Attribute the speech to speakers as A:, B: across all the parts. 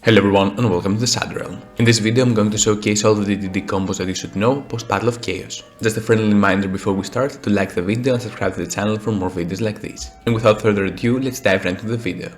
A: Hello everyone and welcome to the Sad Realm. In this video I'm going to showcase all the DDD combos that you should know post Battle of Chaos. Just a friendly reminder before we start to like the video and subscribe to the channel for more videos like this. And without further ado, let's dive right into the video.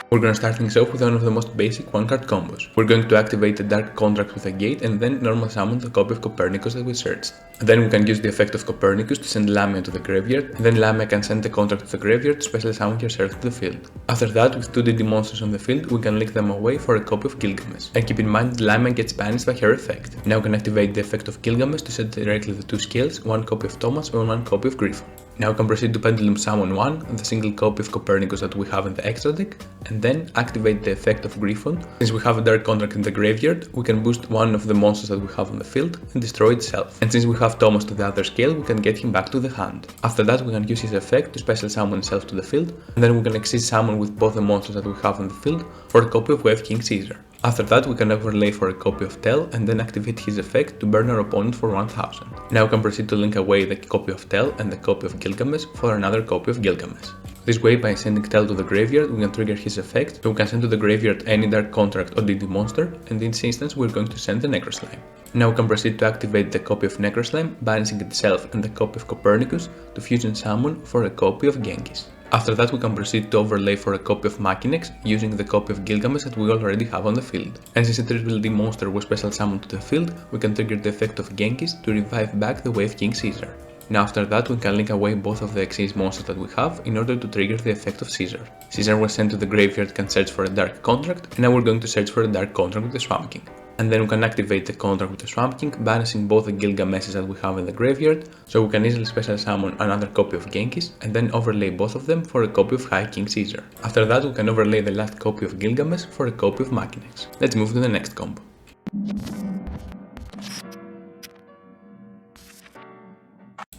A: We're going to start things off with one of the most basic one-card combos. We're going to activate the Dark Contract with a gate and then normal summon the copy of Copernicus that we searched. Then we can use the effect of Copernicus to send Lamia to the graveyard, and then Lamia can send the contract to the graveyard to special summon yourself to the field. After that, with 2 DD monsters on the field, we can link them away for a copy of Gilgamesh. And keep in mind that Lamia gets banished by her effect. Now we can activate the effect of Gilgamesh to set directly the 2 scales, 1 copy of Thomas and 1 copy of Gryphon. Now we can proceed to Pendulum Summon 1, the single copy of Copernicus that we have in the extra deck, and then activate the effect of Gryphon. Since we have a Dark Contract in the graveyard, we can boost one of the monsters that we have on the field and destroy itself. And since we have Thomas to the other scale, we can get him back to the hand. After that, we can use his effect to special summon himself to the field, and then we can exceed summon with both the monsters that we have on the field for a copy of Wave King Caesar. After that, we can overlay for a copy of Tel and then activate his effect to burn our opponent for 1000. Now we can proceed to link away the copy of Tel and the copy of Gilgamesh for another copy of Gilgamesh. This way, by sending Tel to the graveyard, we can trigger his effect, so we can send to the graveyard any Dark Contract or DD monster, and in this instance we're going to send the Necro Slime. Now we can proceed to activate the copy of Necro Slime, banishing itself and the copy of Copernicus to fusion summon for a copy of Genghis. After that, we can proceed to overlay for a copy of Machinex using the copy of Gilgamesh that we already have on the field. And since a Triple D monster was special summoned to the field, we can trigger the effect of Genghis to revive back the Wave King Caesar. Now after that, we can link away both of the Xyz monsters that we have in order to trigger the effect of Caesar. Caesar was sent to the graveyard, can search for a Dark Contract, and now we're going to search for a Dark Contract with the Swamp King. And then we can activate the contract with the Swamp King, banishing both the Gilgameshes that we have in the graveyard, so we can easily special summon another copy of Genghis, and then overlay both of them for a copy of High King Caesar. After that, we can overlay the last copy of Gilgamesh for a copy of Machinex. Let's move to the next combo.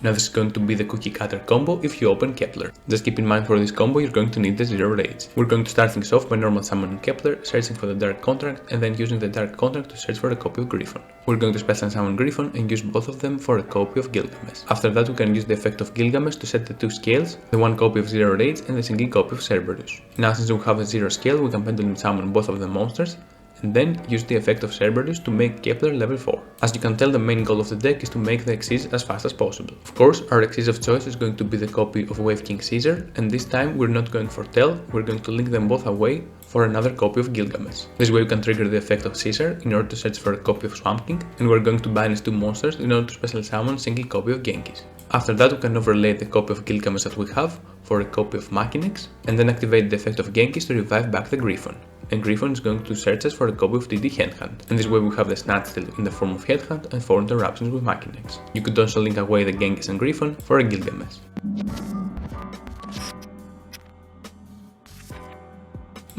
A: Now this is going to be the cookie cutter combo if you open Kepler. Just keep in mind for this combo you're going to need the 0 rage. We're going to start things off by normal summoning Kepler, searching for the Dark Contract, and then using the Dark Contract to search for a copy of Gryphon. We're going to special summon Gryphon and use both of them for a copy of Gilgamesh. After that, we can use the effect of Gilgamesh to set the 2 scales, the 1 copy of 0 rage and the single copy of Cerberus. Now since we have a 0 scale, we can pendulum summon both of the monsters, and then use the effect of Cerberus to make Kepler level 4. As you can tell, the main goal of the deck is to make the Xyz as fast as possible. Of course, our Xyz of choice is going to be the copy of Wave King Caesar, and this time we're not going for Tel, we're going to link them both away for another copy of Gilgamesh. This way we can trigger the effect of Caesar in order to search for a copy of Swamp King, and we're going to banish 2 monsters in order to special summon a single copy of Genghis. After that, we can overlay the copy of Gilgamesh that we have for a copy of Machinex, and then activate the effect of Genghis to revive back the Gryphon. And Gryphon is going to search us for a copy of DD Headhunt, and this way we have the Snatchtail in the form of Headhunt and 4 interruptions with Machinex. You could also link away the Genghis and Gryphon for a Gilgamesh.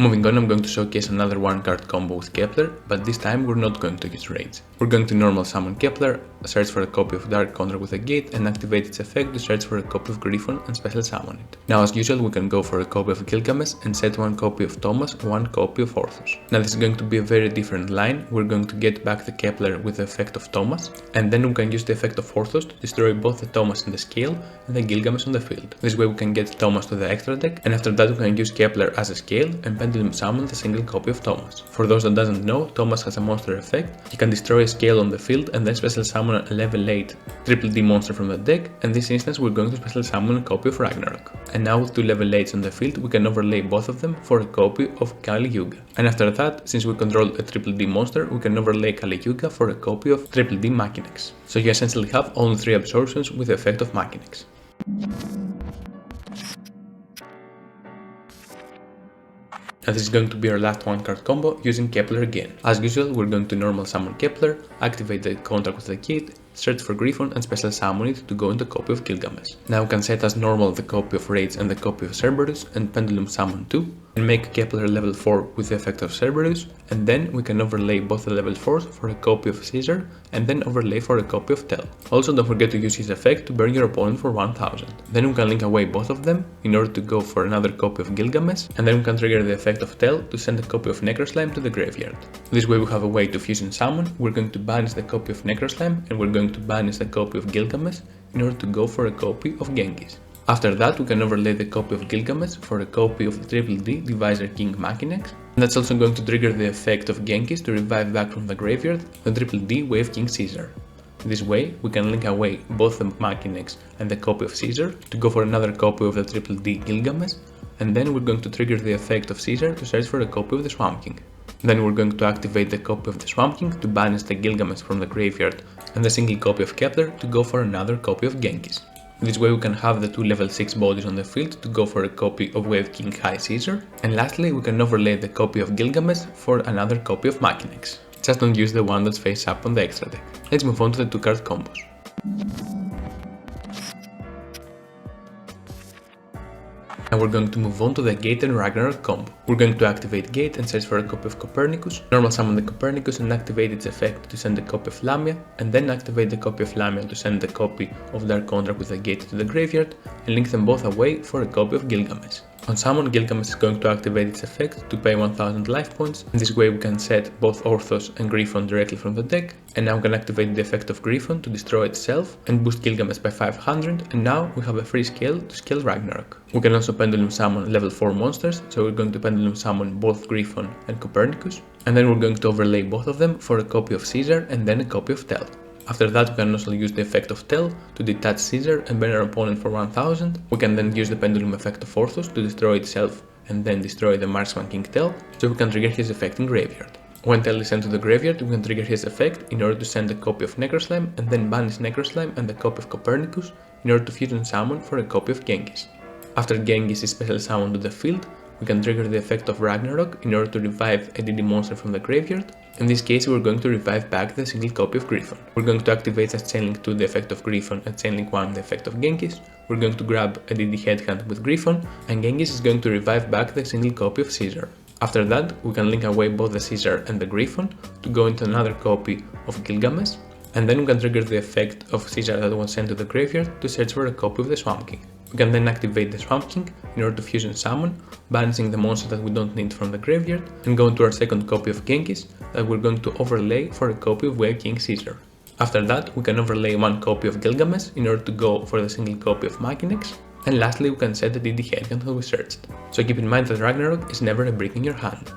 A: Moving on, I'm going to showcase another one-card combo with Kepler, but this time we're not going to use rage. We're going to normal summon Kepler, search for a copy of Dark Contract with a gate, and activate its effect to search for a copy of Gryphon and special summon it. Now as usual, we can go for a copy of Gilgamesh and set 1 copy of Thomas, 1 copy of Orthos. Now this is going to be a very different line. We're going to get back the Kepler with the effect of Thomas, and then we can use the effect of Orthos to destroy both the Thomas in the scale and the Gilgamesh on the field. This way we can get Thomas to the extra deck, and after that we can use Kepler as a scale and pendulum summon the single copy of Thomas. For those that doesn't know, Thomas has a monster effect. He can destroy a scale on the field and then special summon a level 8 Triple D monster from the deck. In this instance, we're going to special summon a copy of Ragnarok. And now with 2 level 8s on the field, we can overlay both of them for a copy of Kali Yuga. And after that, since we control a Triple D monster, we can overlay Kali Yuga for a copy of Triple D Machinex. So you essentially have only 3 absorptions with the effect of Machinex. Now this is going to be our last one-card combo using Kepler again. As usual, we're going to normal summon Kepler, activate the contract with the kit, search for Gryphon and special summon it to go into copy of Gilgamesh. Now we can set as normal the copy of Rage and the copy of Cerberus and pendulum summon 2 and make Kepler level 4 with the effect of Cerberus, and then we can overlay both the level 4s for a copy of Caesar and then overlay for a copy of Tel. Also don't forget to use his effect to burn your opponent for 1000. Then we can link away both of them in order to go for another copy of Gilgamesh, and then we can trigger the effect of Tel to send a copy of Necro Slime to the graveyard. This way we have a way to fusion summon. We're going to banish the copy of Necro Slime and we're going to banish the copy of Gilgamesh in order to go for a copy of Genghis. After that, we can overlay the copy of Gilgamesh for a copy of the triple D Divisor King Machinex, and that's also going to trigger the effect of Genghis to revive back from the graveyard the triple D Wave King Caesar. This way, we can link away both the Machinex and the copy of Caesar to go for another copy of the triple D Gilgamesh, and then we're going to trigger the effect of Caesar to search for a copy of the Swamp King. Then we're going to activate the copy of the Swamp King to banish the Gilgamesh from the graveyard and the single copy of Kepler to go for another copy of Genghis. This way we can have the two level 6 bodies on the field to go for a copy of Wave King High Caesar, and lastly we can overlay the copy of Gilgamesh for another copy of Machinex. Just don't use the one that's face up on the extra deck. Let's move on to the 2-card combos. Now we're going to move on to the Gate and Ragnarok combo. We're going to activate Gate and search for a copy of Copernicus, normal summon the Copernicus and activate its effect to send a copy of Lamia, and then activate the copy of Lamia to send the copy of Dark Contract with the Gate to the graveyard, and link them both away for a copy of Gilgamesh. On summon, Gilgamesh is going to activate its effect to pay 1000 life points, and this way we can set both Orthos and Gryphon directly from the deck, and now we can activate the effect of Gryphon to destroy itself and boost Gilgamesh by 500, and now we have a free scale to scale Ragnarok. We can also pendulum summon level 4 monsters, so we're going to pendulum summon both Gryphon and Copernicus, and then we're going to overlay both of them for a copy of Caesar and then a copy of Tel. After that, we can also use the effect of Tel to detach Caesar and burn our opponent for 1000. We can then use the pendulum effect of Orthos to destroy itself and then destroy the Marksman King Tel, so we can trigger his effect in graveyard. When Tel is sent to the graveyard, we can trigger his effect in order to send a copy of Necroslime and then banish Necroslime and the copy of Copernicus in order to fusion summon for a copy of Genghis. After Genghis is special summoned to the field, we can trigger the effect of Ragnarok in order to revive a DD monster from the graveyard. In this case, we're going to revive back the single copy of Gryphon. We're going to activate as Chainlink 2 the effect of Gryphon and Chainlink 1 the effect of Genghis. We're going to grab a DD Headhand with Gryphon, and Genghis is going to revive back the single copy of Caesar. After that, we can link away both the Caesar and the Gryphon to go into another copy of Gilgamesh, and then we can trigger the effect of Caesar that was sent to the graveyard to search for a copy of the Swamp King. We can then activate the Swamp King in order to fusion summon, banishing the monster that we don't need from the graveyard, and go into our second copy of Genghis that we're going to overlay for a copy of Wave King Caesar. After that, we can overlay one copy of Gilgamesh in order to go for the single copy of Machinex, and lastly we can set the DD Headhand that we searched. So keep in mind that Ragnarok is never a brick in your hand.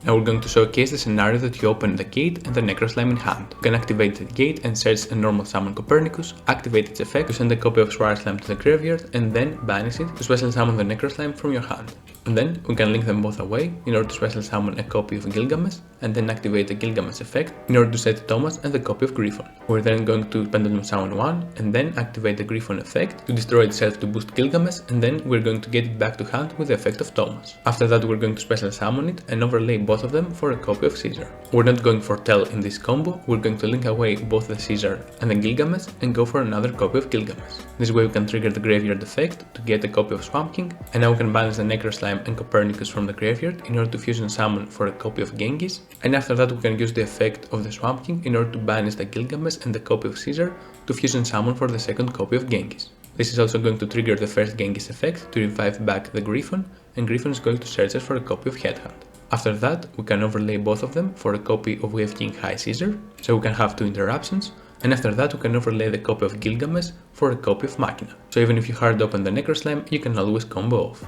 A: Now we're going to showcase the scenario that you open the Gate and the Necroslime in hand. You can activate the Gate and search a normal summon Copernicus, activate its effect to send a copy of Swirl Slime to the graveyard, and then banish it to special summon the Necroslime from your hand. And then we can link them both away in order to special summon a copy of Gilgamesh, and then activate the Gilgamesh effect in order to set Thomas and the copy of Gryphon. We're then going to pendulum summon one, and then activate the Gryphon effect to destroy itself to boost Gilgamesh, and then we're going to get it back to hand with the effect of Thomas. After that, we're going to special summon it and overlay both of them for a copy of Caesar. We're not going for Tel in this combo, we're going to link away both the Caesar and the Gilgamesh and go for another copy of Gilgamesh. This way we can trigger the graveyard effect to get a copy of Swamp King, and now we can banish the Necroslime and Copernicus from the graveyard in order to fusion summon for a copy of Genghis, and after that we can use the effect of the Swamp King in order to banish the Gilgamesh and the copy of Caesar to fusion summon for the second copy of Genghis. This is also going to trigger the first Genghis effect to revive back the Gryphon, and Gryphon is going to search us for a copy of Headhand. After that, we can overlay both of them for a copy of Wave King High Caesar, so we can have two interruptions, and after that we can overlay the copy of Gilgamesh for a copy of Machina. So even if you hard open the Necroslime, you can always combo off.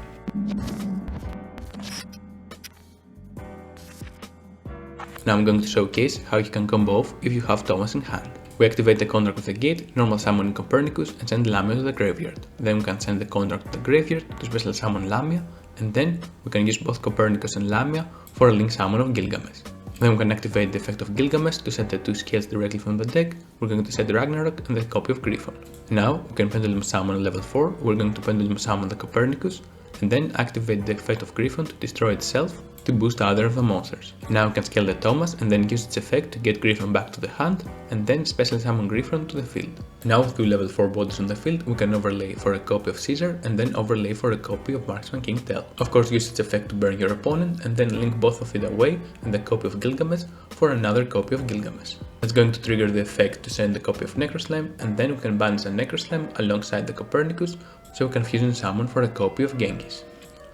A: Now I'm going to showcase how you can combo off if you have Thomas in hand. We activate the contract with the Gate, normal summon Copernicus, and send Lamia to the graveyard. Then we can send the contract to the graveyard to special summon Lamia, and then we can use both Copernicus and Lamia for a link summon of Gilgamesh. Then we can activate the effect of Gilgamesh to set the two scales directly from the deck. We're going to set Ragnarok and the copy of Gryphon. Now we can pendulum summon level 4, we're going to pendulum summon the Copernicus, and then activate the effect of Gryphon to destroy itself to boost other of the monsters. Now we can scale the Thomas and then use its effect to get Gryphon back to the hand, and then special summon Gryphon to the field. Now with two level 4 bodies on the field, we can overlay for a copy of Caesar and then overlay for a copy of Marksman King Tel. Of course, use its effect to burn your opponent and then link both of it away and the copy of Gilgamesh for another copy of Gilgamesh. That's going to trigger the effect to send a copy of Necroslime, and then we can banish a Necroslime alongside the Copernicus, so we can fusion summon for a copy of Genghis.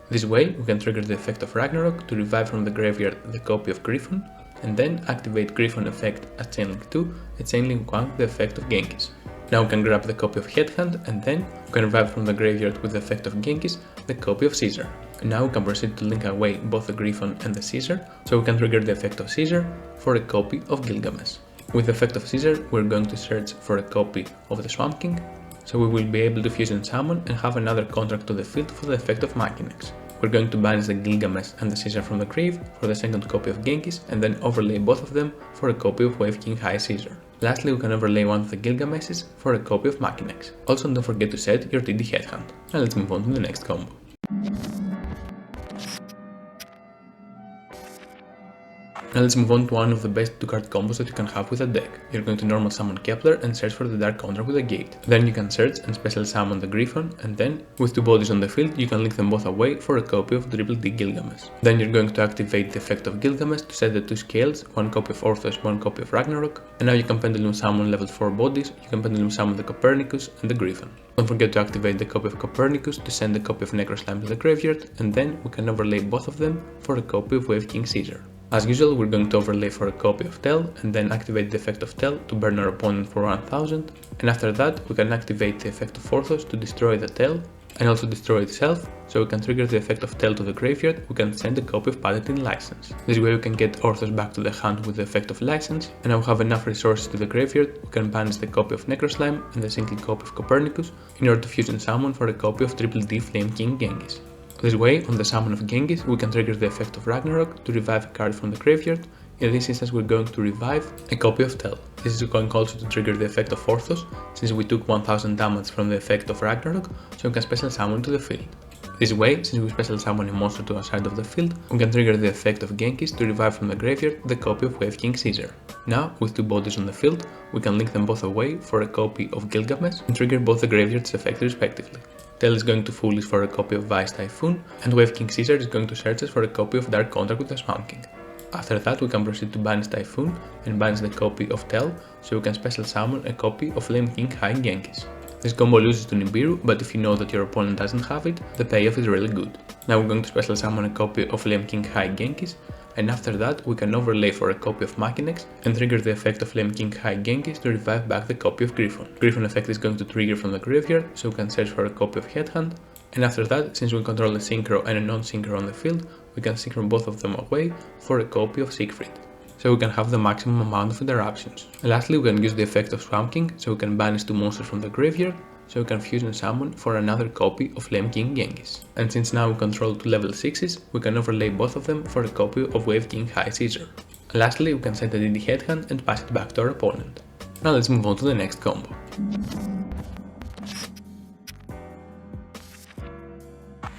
A: This way, we can trigger the effect of Ragnarok to revive from the graveyard the copy of Gryphon, and then activate Gryphon effect at chainlink 2 and chainlink 1 with the effect of Genghis. Now we can grab the copy of Headhand and then we can revive from the graveyard with the effect of Genghis the copy of Caesar. And now we can proceed to link away both the Gryphon and the Caesar, so we can trigger the effect of Caesar for a copy of Gilgamesh. With the effect of Caesar, we're going to search for a copy of the Swamp King, so we will be able to fusion summon and have another contract to the field for the effect of Machinex. We're going to banish the Gilgamesh and the Caesar from the grave for the second copy of Genghis and then overlay both of them for a copy of Wave King High Caesar. Lastly, we can overlay one of the Gilgameshes for a copy of Machinex. Also, don't forget to set your TD Headhand. Now let's move on to the next combo. Now let's move on to one of the best 2-card combos that you can have with a deck. You're going to normal summon Kepler and search for the Dark Contract with a gate. Then you can search and special summon the Gryphon, and then, with 2 bodies on the field, you can link them both away for a copy of Triple D Gilgamesh. Then you're going to activate the effect of Gilgamesh to set the 2 scales, 1 copy of Orthos, 1 copy of Ragnarok, and now you can pendulum summon level 4 bodies, you can pendulum summon the Copernicus and the Gryphon. Don't forget to activate the copy of Copernicus to send a copy of Necro to the graveyard, and then we can overlay both of them for a copy of Wave King Caesar. As usual, we're going to overlay for a copy of Tel and then activate the effect of Tel to burn our opponent for 1000, and after that we can activate the effect of Orthos to destroy the Tel and also destroy itself, so we can trigger the effect of Tel to the graveyard, we can send a copy of Paladin License. This way we can get Orthos back to the hand with the effect of License, and now we have enough resources to the graveyard, we can banish the copy of Necroslime and the single copy of Copernicus in order to fusion summon for a copy of Triple D Flame King Genghis. This way, on the summon of Genghis, we can trigger the effect of Ragnarok to revive a card from the graveyard. In this instance, we're going to revive a copy of Tel. This is going also to trigger the effect of Orthos, since we took 1000 damage from the effect of Ragnarok, so we can special summon to the field. This way, since we special summon a monster to our side of the field, we can trigger the effect of Genghis to revive from the graveyard the copy of Wave King Caesar. Now, with 2 bodies on the field, we can link them both away for a copy of Gilgamesh and trigger both the graveyard's effect respectively. Tel is going to Foolish for a copy of Vice Typhoon, and Wave King Caesar is going to search us for a copy of Dark Contract with the Swamp King. After that, we can proceed to banish Typhoon and banish the copy of Tel, so we can special summon a copy of Flame King High Genghis. This combo loses to Nibiru, but if you know that your opponent doesn't have it, the payoff is really good. Now we're going to special summon a copy of Flame King High Genghis, and after that we can overlay for a copy of Machinex and trigger the effect of Flame King High Genghis to revive back the copy of Gryphon. Gryphon effect is going to trigger from the graveyard, so we can search for a copy of Headhand, and after that, since we control a synchro and a non-synchro on the field, we can synchro both of them away for a copy of Siegfried, so we can have the maximum amount of interruptions. And lastly, we can use the effect of Swamp King, so we can banish 2 monsters from the graveyard, so we can fusion summon for another copy of Flame King Genghis. And since now we control 2 level 6s, we can overlay both of them for a copy of Wave King High Caesar. And lastly, we can set a DD Headhand and pass it back to our opponent. Now let's move on to the next combo.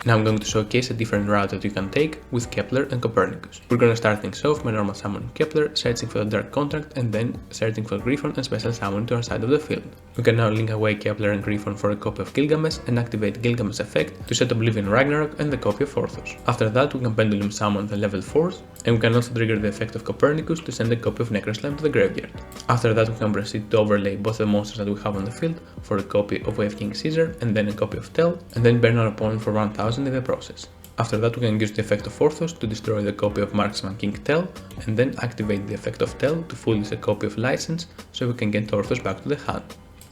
A: Now I'm going to showcase a different route that you can take with Kepler and Copernicus. We're going to start things off by normal summoning Kepler, searching for the Dark Contract, and then searching for Gryphon and special summon to our side of the field. We can now link away Kepler and Gryphon for a copy of Gilgamesh and activate Gilgamesh effect to set Oblivion Ragnarok and the copy of Orthos. After that, we can pendulum summon the level 4s, and we can also trigger the effect of Copernicus to send a copy of Necroslime to the graveyard. After that, we can proceed to overlay both the monsters that we have on the field for a copy of Wave King Caesar and then a copy of Tel, and then burn our opponent for 1000 in the process. After that, we can use the effect of Orthos to destroy the copy of Marksman King Tel, and then activate the effect of Tel to foolish a copy of License, so we can get Orthos back to the hand.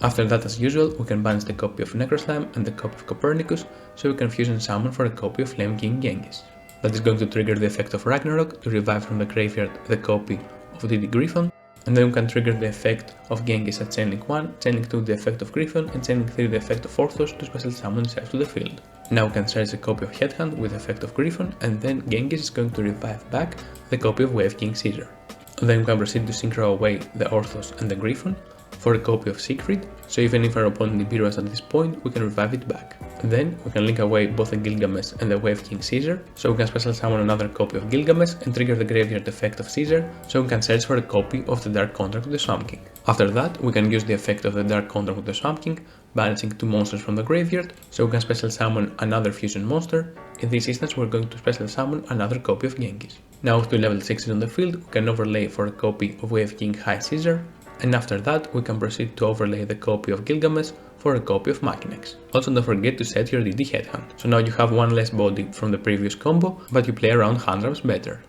A: After that, as usual, we can banish the copy of Necroslime and the copy of Copernicus, so we can fusion summon for a copy of Flame King Genghis. That is going to trigger the effect of Ragnarok to revive from the graveyard the copy of DD Gryphon, and then we can trigger the effect of Genghis at chainlink 1, chainlink 2 the effect of Gryphon, and chainlink 3 the effect of Orthos to special summon itself to the field. Now we can search a copy of Headhand with the effect of Gryphon, and then Genghis is going to revive back the copy of Wave King Caesar. Then we can proceed to synchro away the Orthos and the Gryphon for a copy of Siegfried, so even if our opponent Nibiru is at this point, we can revive it back. Then we can link away both the Gilgamesh and the Wave King Caesar, so we can special summon another copy of Gilgamesh and trigger the graveyard effect of Caesar, so we can search for a copy of the Dark Contract with the Swamp King. After that, we can use the effect of the Dark Contract with the Swamp King, banishing 2 monsters from the graveyard, so we can special summon another fusion monster. In this instance, we're going to special summon another copy of Genghis. Now with 2 level 6s on the field, we can overlay for a copy of Wave King High Caesar, and after that we can proceed to overlay the copy of Gilgamesh for a copy of Machinex. Also don't forget to set your DD Headhand, so now you have 1 less body from the previous combo, but you play around hand wraps better.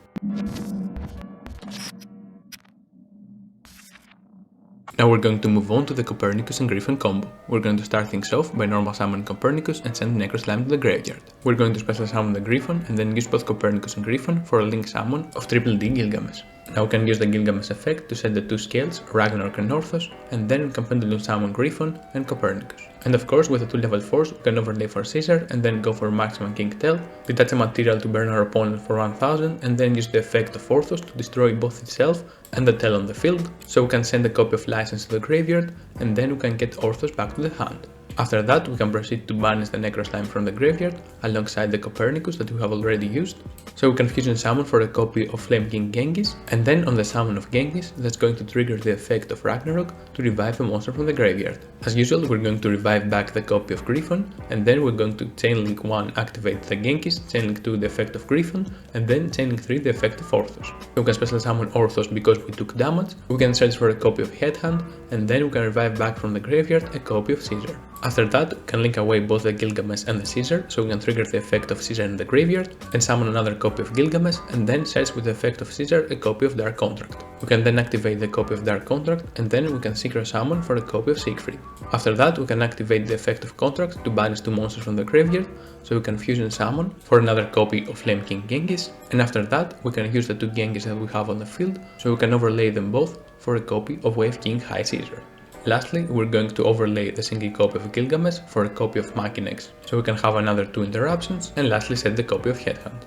A: Now we're going to move on to the Copernicus and Gryphon combo. We're going to start things off by normal summoning Copernicus and send Necro to the graveyard. We're going to special summon the Gryphon and then use both Copernicus and Gryphon for a link summon of Triple D Gilgamesh. Now we can use the Gilgamesh effect to set the two scales, Ragnarok and Orthos, and then we can pendulum summon Gryphon and Copernicus. And of course with the two level 4s we can overlay for Caesar and then go for maximum King Tel, detach a material to burn our opponent for 1000 and then use the effect of Orthos to destroy both itself and the Tel on the field, so we can send a copy of License to the graveyard and then we can get Orthos back to the hand. After that we can proceed to banish the Necro Slime from the graveyard alongside the Copernicus that we have already used, so we can fusion summon for a copy of Flame King Genghis, and then on the summon of Genghis that's going to trigger the effect of Ragnarok to revive a monster from the graveyard. As usual we're going to revive back the copy of Gryphon and then we're going to Chainlink 1 activate the Genghis, Chainlink 2 the effect of Gryphon, and then Chainlink 3 the effect of Orthos. So we can special summon Orthos because we took damage, we can search for a copy of Headhand, and then we can revive back from the graveyard a copy of Caesar. After that, we can link away both the Gilgamesh and the Caesar, so we can trigger the effect of Caesar in the graveyard, and summon another copy of Gilgamesh, and then search with the effect of Caesar a copy of Dark Contract. We can then activate the copy of Dark Contract, and then we can synchro summon for a copy of Siegfried. After that, we can activate the effect of Contract to banish two monsters from the graveyard, so we can fusion summon for another copy of Flame King Genghis, and after that, we can use the two Genghis that we have on the field, so we can overlay them both for a copy of Wave King High Caesar. Lastly, we're going to overlay the single copy of Gilgamesh for a copy of Machinex, so we can have another two interruptions, and lastly set the copy of Headhand.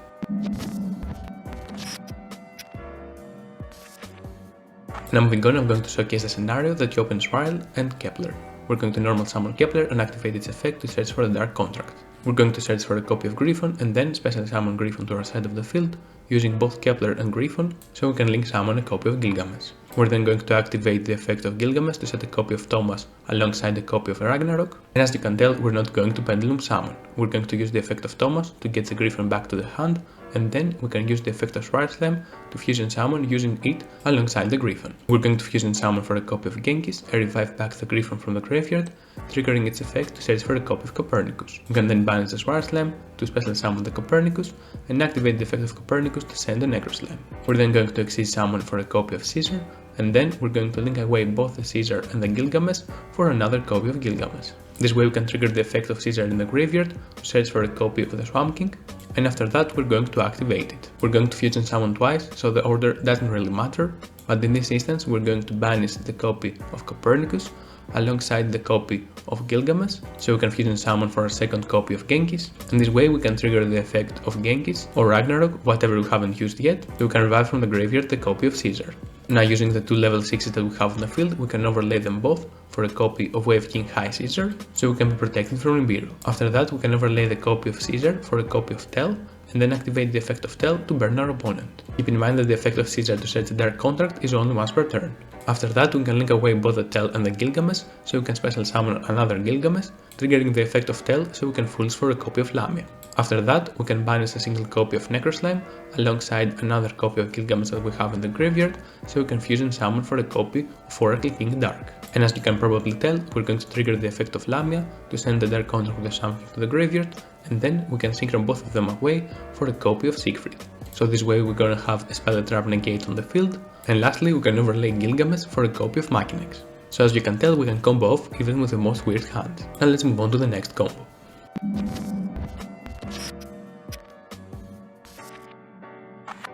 A: Now moving on, I'm going to showcase the scenario that you open Swirl and Kepler. We're going to normal summon Kepler and activate its effect to search for the Dark Contract. We're going to search for a copy of Gryphon and then special summon Gryphon to our side of the field, using both Kepler and Gryphon, so we can link summon a copy of Gilgamesh. We're then going to activate the effect of Gilgamesh to set a copy of Thomas alongside a copy of Ragnarok, and as you can tell we're not going to pendulum summon. We're going to use the effect of Thomas to get the Gryphon back to the hand, and then we can use the effect of Swirl Slime to fusion summon using it alongside the Gryphon. We're going to fusion summon for a copy of Genghis and revive back the Gryphon from the graveyard, triggering its effect to search for a copy of Copernicus. We can then banish the Swirl Slime to special summon the Copernicus and activate the effect of Copernicus to send the Necro Slime. We're then going to exceed summon for a copy of Caesar, and then we're going to link away both the Caesar and the Gilgamesh for another copy of Gilgamesh. This way we can trigger the effect of Caesar in the graveyard to search for a copy of the Swamp King, and after that we're going to activate it. We're going to fusion summon twice, so the order doesn't really matter, but in this instance we're going to banish the copy of Copernicus alongside the copy of Gilgamesh, so we can fusion summon for a second copy of Genghis, and this way we can trigger the effect of Genghis or Ragnarok, whatever we haven't used yet, so we can revive from the graveyard the copy of Caesar. Now using the two level 6s that we have on the field, we can overlay them both for a copy of Wave King High Caesar, so we can be protected from Nibiru. After that we can overlay the copy of Caesar for a copy of Tel, and then activate the effect of Tel to burn our opponent. Keep in mind that the effect of Caesar to search the Dark Contract is only once per turn. After that we can link away both the Tel and the Gilgamesh, so we can special summon another Gilgamesh, triggering the effect of Tel so we can fools for a copy of Lamia. After that we can banish a single copy of Necro Slime alongside another copy of Gilgamesh that we have in the graveyard, so we can fusion summon for a copy of Oracle King Dark. And as you can probably tell, we're going to trigger the effect of Lamia to send the Dark Contract with the Something to the graveyard, and then we can synchro both of them away for a copy of Siegfried. So this way we're gonna have a Spell Trap negate on the field, and lastly we can overlay Gilgamesh for a copy of Machinex. So as you can tell we can combo off even with the most weird hands. Now let's move on to the next combo.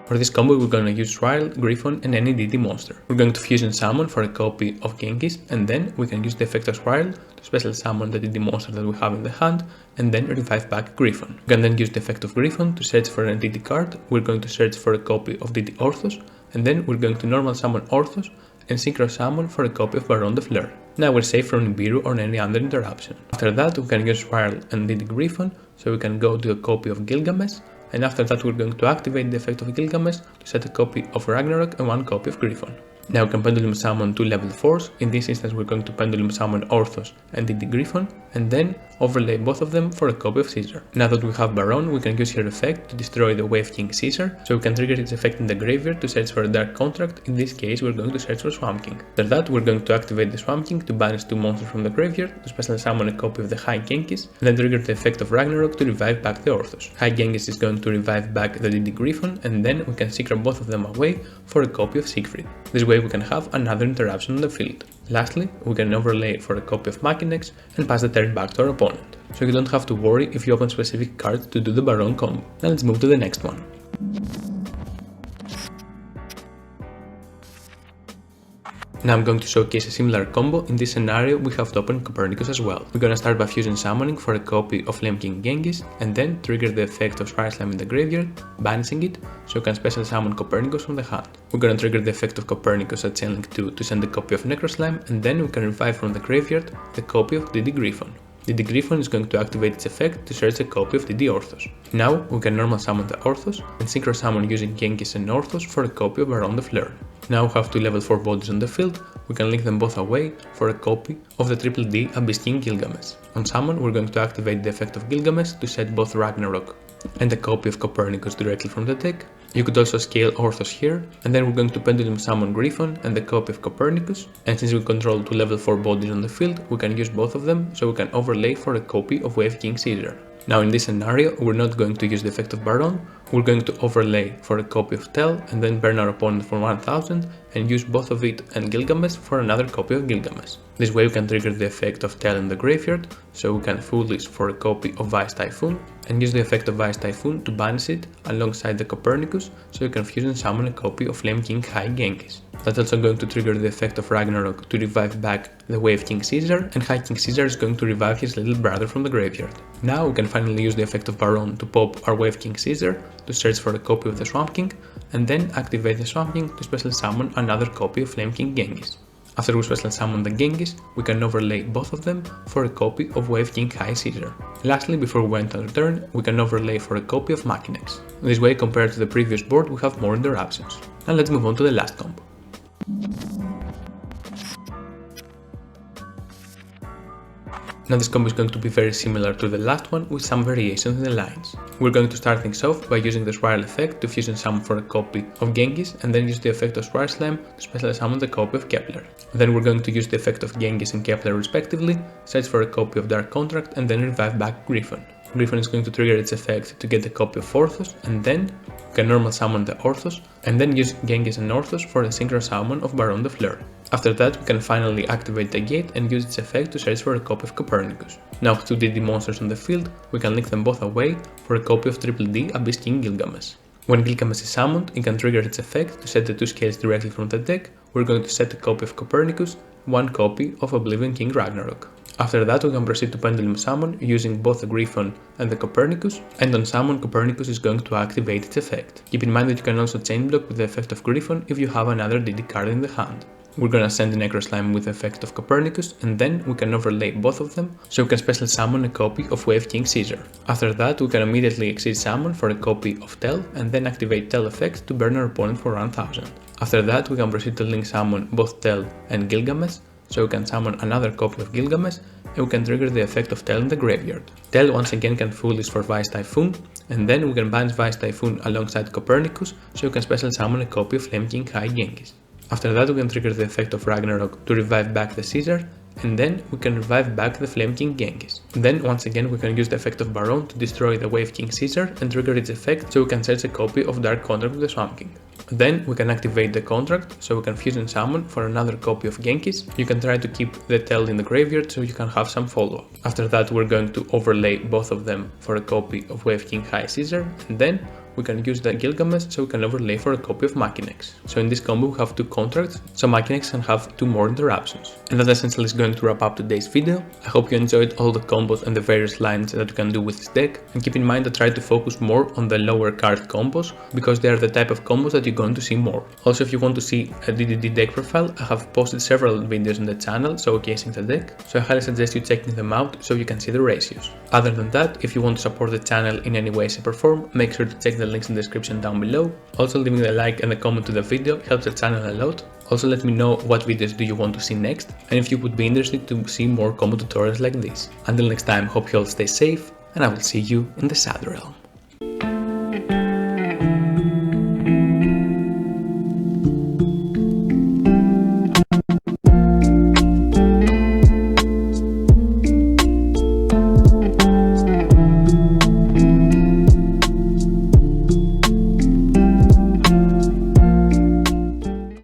A: For this combo we're going to use Swirl, Gryphon and any DD monster. We're going to fusion summon for a copy of Genghis, and then we can use the effect of Swirl to special summon the DD monster that we have in the hand, and then revive back Gryphon. We can then use the effect of Gryphon to search for an DD card. We're going to search for a copy of DD Orthos, and then we're going to normal summon Orthos and synchro summon for a copy of Baron de Fleur. Now we're safe from Nibiru or any other interruption. After that we can use Swirl and DD Gryphon, so we can go to a copy of Gilgamesh, and after that we're going to activate the effect of Gilgamesh to set a copy of Ragnarok and one copy of Gryphon. Now we can pendulum summon two level 4s, in this instance we're going to pendulum summon Orthos and DD Gryphon, and then overlay both of them for a copy of Caesar. Now that we have Baron, we can use her effect to destroy the Wave King Caesar, so we can trigger its effect in the graveyard to search for a Dark Contract. In this case we're going to search for Swamp King. After that we're going to activate the Swamp King to banish two monsters from the graveyard, to special summon a copy of the High Genghis, and then trigger the effect of Ragnarok to revive back the Orthos. High Genghis is going to revive back the DD Gryphon, and then we can synchro both of them away for a copy of Siegfried. This way way we can have another interruption on the field. Lastly, we can overlay for a copy of Machinex and pass the turn back to our opponent, so you don't have to worry if you open specific cards to do the Baron combo. Now let's move to the next one. Now I'm going to showcase a similar combo. In this scenario we have to open Copernicus as well. We're gonna start by fusion summoning for a copy of Flame King Genghis and then trigger the effect of Spiral Slam in the graveyard, banishing it, so you can special summon Copernicus from the hand. We're gonna trigger the effect of Copernicus at Chain Link 2 to send a copy of Necro Slime, and then we can revive from the graveyard the copy of DD Gryphon. DD Gryphon is going to activate its effect to search a copy of DD Orthos. Now we can normal summon the Orthos and synchro summon using Genghis and Orthos for a copy of Around the Flare. Now we have two level 4 bodies on the field, we can link them both away for a copy of the Triple D Abyss King Gilgamesh. On summon we're going to activate the effect of Gilgamesh to set both Ragnarok and a copy of Copernicus directly from the deck. You could also scale Orthos here, and then we're going to pendulum summon Gryphon and the copy of Copernicus, and since we control two level 4 bodies on the field, we can use both of them, so we can overlay for a copy of Wave King Caesar. Now in this scenario, we're not going to use the effect of Baron, we're going to overlay for a copy of Tel and then burn our opponent for 1000 and use both of it and Gilgamesh for another copy of Gilgamesh. This way we can trigger the effect of Tel in the graveyard, so we can foolish for a copy of Vice Typhoon and use the effect of Vice Typhoon to banish it alongside the Copernicus, so you can fusion summon a copy of Flame King High Genghis. That's also going to trigger the effect of Ragnarok to revive back the Wave King Caesar, and High King Caesar is going to revive his little brother from the graveyard. Now we can finally use the effect of Baron to pop our Wave King Caesar to search for a copy of the Swamp King, and then activate the Swamp King to special summon another copy of Flame King Genghis. After we special summon the Genghis, we can overlay both of them for a copy of Wave King High Caesar. Lastly, before we end our turn, we can overlay for a copy of Machinex. This way, compared to the previous board, we have more interruptions. Now let's move on to the last combo. Now this combo is going to be very similar to the last one with some variations in the lines. We're going to start things off by using the Swirl effect to fusion summon for a copy of Genghis and then use the effect of Spiral Slam to special summon the copy of Kepler. Then we're going to use the effect of Genghis and Kepler respectively, search for a copy of Dark Contract and then revive back Gryphon. Gryphon is going to trigger its effect to get the copy of Orthos, and then we can normal summon the Orthos and then use Genghis and Orthos for a synchro summon of Baron the Flare. After that we can finally activate the gate and use its effect to search for a copy of Copernicus. Now with two DD monsters on the field, we can link them both away for a copy of Triple D Abyss King Gilgamesh. When Gilgamesh is summoned, it can trigger its effect to set the two scales directly from the deck. We're going to set a copy of Copernicus, one copy of Oblivion King Ragnarok. After that we can proceed to pendulum summon using both the Gryphon and the Copernicus, and on summon Copernicus is going to activate its effect. Keep in mind that you can also chain block with the effect of Gryphon if you have another DD card in the hand. We're gonna send the Necro Slime with the effect of Copernicus, and then we can overlay both of them, so we can special summon a copy of Wave King Caesar. After that we can immediately exceed summon for a copy of Tel, and then activate Tel effect to burn our opponent for 1000. After that we can proceed to link summon both Tel and Gilgamesh, so we can summon another copy of Gilgamesh, and we can trigger the effect of Tel in the graveyard. Tel once again can foolish for Vice Typhoon, and then we can banish Vice Typhoon alongside Copernicus, so we can special summon a copy of Flame King High Genghis. After that we can trigger the effect of Ragnarok to revive back the Caesar, and then we can revive back the Flame King Genghis. Then once again we can use the effect of Baron to destroy the Wave King Caesar and trigger its effect, so we can search a copy of Dark Contract with the Swamp King. Then we can activate the contract, so we can fusion summon for another copy of Genghis. You can try to keep the Tel in the graveyard so you can have some follow-up. After that we're going to overlay both of them for a copy of Wave King High Caesar, and then we can use the Gilgamesh so we can overlay for a copy of Machinex. So in this combo we have two contracts, so Machinex can have two more interruptions. And that essentially is going to wrap up today's video. I hope you enjoyed all the combos and the various lines that you can do with this deck, and keep in mind I try to focus more on the lower card combos, because they are the type of combos that you're going to see more. Also, if you want to see a DDD deck profile, I have posted several videos on the channel showcasing the deck, so I highly suggest you checking them out so you can see the ratios. Other than that, if you want to support the channel in any way, shape or form, make sure to check the links in the description down below. Also, leaving a like and a comment to the video helps the channel a lot. Also, let me know what videos do you want to see next, and if you would be interested to see more combo tutorials like this. Until next time, hope you all stay safe, and I will see you in the Sad Realm.